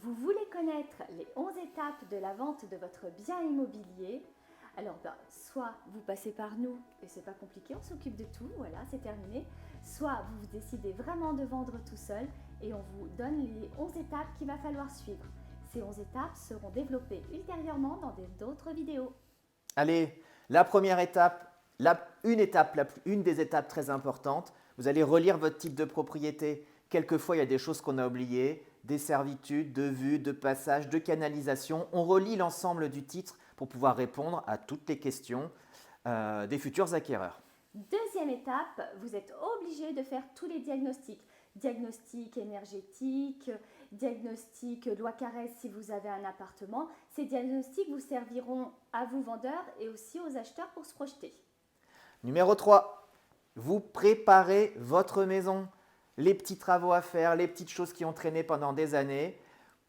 Vous voulez connaître les 11 étapes de la vente de votre bien immobilier? Alors, soit vous passez par nous et c'est pas compliqué, on s'occupe de tout, voilà, c'est terminé. Soit vous décidez vraiment de vendre tout seul et on vous donne les 11 étapes qu'il va falloir suivre. Ces 11 étapes seront développées ultérieurement dans d'autres vidéos. Allez, la première étape, une des étapes très importantes, vous allez relire votre titre de propriété. Quelquefois, il y a des choses qu'on a oubliées, des servitudes, de vues, de passages, de canalisation. On relit l'ensemble du titre pour pouvoir répondre à toutes les questions des futurs acquéreurs. Deuxième étape, vous êtes obligé de faire tous les diagnostics. Diagnostic énergétique, diagnostic loi Carrez si vous avez un appartement. Ces diagnostics vous serviront à vous vendeurs et aussi aux acheteurs pour se projeter. Numéro 3, vous préparez votre maison. Les petits travaux à faire, les petites choses qui ont traîné pendant des années,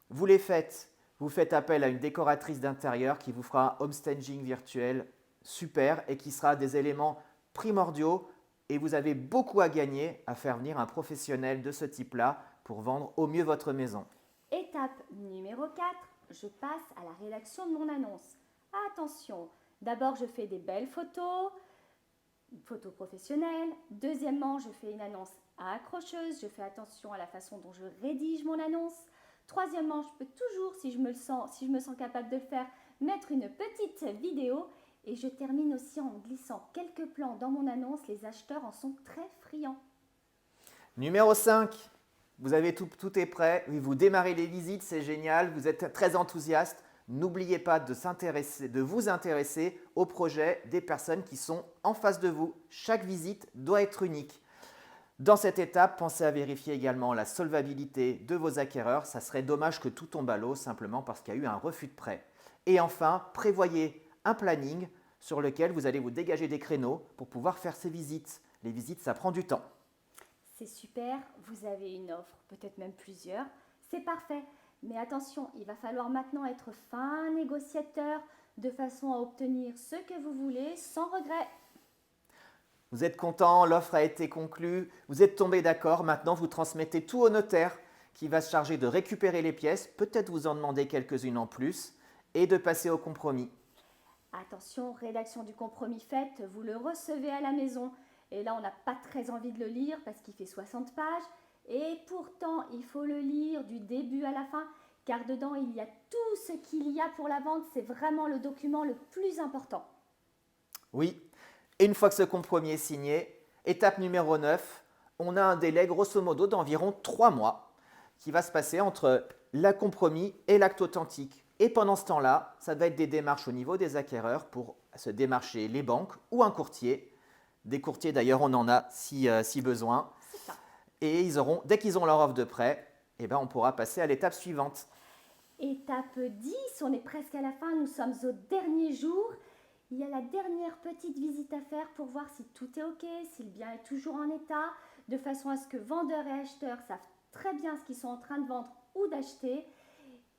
vous les faites. Vous faites appel à une décoratrice d'intérieur qui vous fera un homestaging virtuel super et qui sera des éléments primordiaux. Et vous avez beaucoup à gagner à faire venir un professionnel de ce type-là pour vendre au mieux votre maison. Étape numéro 4, je passe à la rédaction de mon annonce. Attention, d'abord je fais des belles photos professionnelles. Deuxièmement, je fais une annonce accrocheuse, je fais attention à la façon dont je rédige mon annonce. Troisièmement, je peux toujours, si je me sens capable de le faire, mettre une petite vidéo. Et je termine aussi en glissant quelques plans dans mon annonce. Les acheteurs en sont très friands. Numéro 5, vous avez tout est prêt. Vous démarrez les visites, c'est génial. Vous êtes très enthousiaste. N'oubliez pas de vous intéresser au projet des personnes qui sont en face de vous. Chaque visite doit être unique. Dans cette étape, pensez à vérifier également la solvabilité de vos acquéreurs. Ça serait dommage que tout tombe à l'eau simplement parce qu'il y a eu un refus de prêt. Et enfin, prévoyez un planning sur lequel vous allez vous dégager des créneaux pour pouvoir faire ces visites. Les visites, ça prend du temps. C'est super, vous avez une offre, peut-être même plusieurs. C'est parfait. Mais attention, il va falloir maintenant être fin négociateur de façon à obtenir ce que vous voulez sans regret. Vous êtes content, l'offre a été conclue, vous êtes tombé d'accord, maintenant vous transmettez tout au notaire qui va se charger de récupérer les pièces, peut-être vous en demander quelques-unes en plus et de passer au compromis. Attention, rédaction du compromis faite, vous le recevez à la maison. Et là, on n'a pas très envie de le lire parce qu'il fait 60 pages. Et pourtant, il faut le lire du début à la fin, car dedans, il y a tout ce qu'il y a pour la vente. C'est vraiment le document le plus important. Oui, et une fois que ce compromis est signé, étape numéro 9, on a un délai grosso modo d'environ 3 mois qui va se passer entre le compromis et l'acte authentique. Et pendant ce temps-là, ça va être des démarches au niveau des acquéreurs pour se démarcher les banques ou un courtier. Des courtiers d'ailleurs, on en a si besoin. C'est ça. Et dès qu'ils ont leur offre de prêt, on pourra passer à l'étape suivante. Étape 10, on est presque à la fin, nous sommes au dernier jour. Il y a la dernière petite visite à faire pour voir si tout est OK, si le bien est toujours en état, de façon à ce que vendeurs et acheteurs savent très bien ce qu'ils sont en train de vendre ou d'acheter.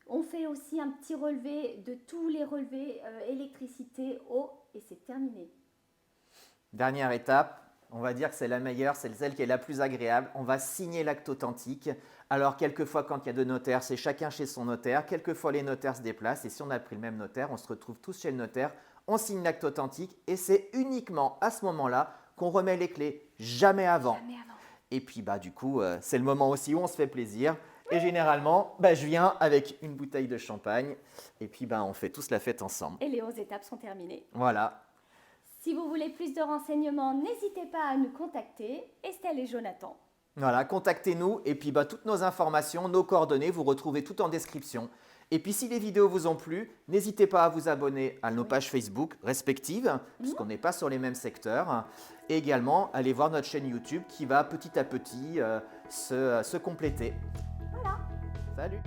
On fait aussi un petit relevé de tous les relevés électricité, eau et c'est terminé. Dernière étape, on va dire que c'est la meilleure, c'est celle qui est la plus agréable. On va signer l'acte authentique. Alors, quelquefois, quand il y a deux notaires, c'est chacun chez son notaire. Quelquefois, les notaires se déplacent. Et si on a pris le même notaire, on se retrouve tous chez le notaire. On signe l'acte authentique. Et c'est uniquement à ce moment-là qu'on remet les clés. Jamais avant. Jamais avant. Et puis, du coup, c'est le moment aussi où on se fait plaisir. Et généralement, je viens avec une bouteille de champagne. Et puis, on fait tous la fête ensemble. Et les 11 étapes sont terminées. Voilà. Si vous voulez plus de renseignements, n'hésitez pas à nous contacter, Estelle et Jonathan. Voilà, contactez-nous et puis toutes nos informations, nos coordonnées, vous retrouvez tout en description. Et puis si les vidéos vous ont plu, n'hésitez pas à vous abonner à nos pages Facebook respectives, puisqu'on n'est pas sur les mêmes secteurs. Et également, allez voir notre chaîne YouTube qui va petit à petit se compléter. Voilà. Salut!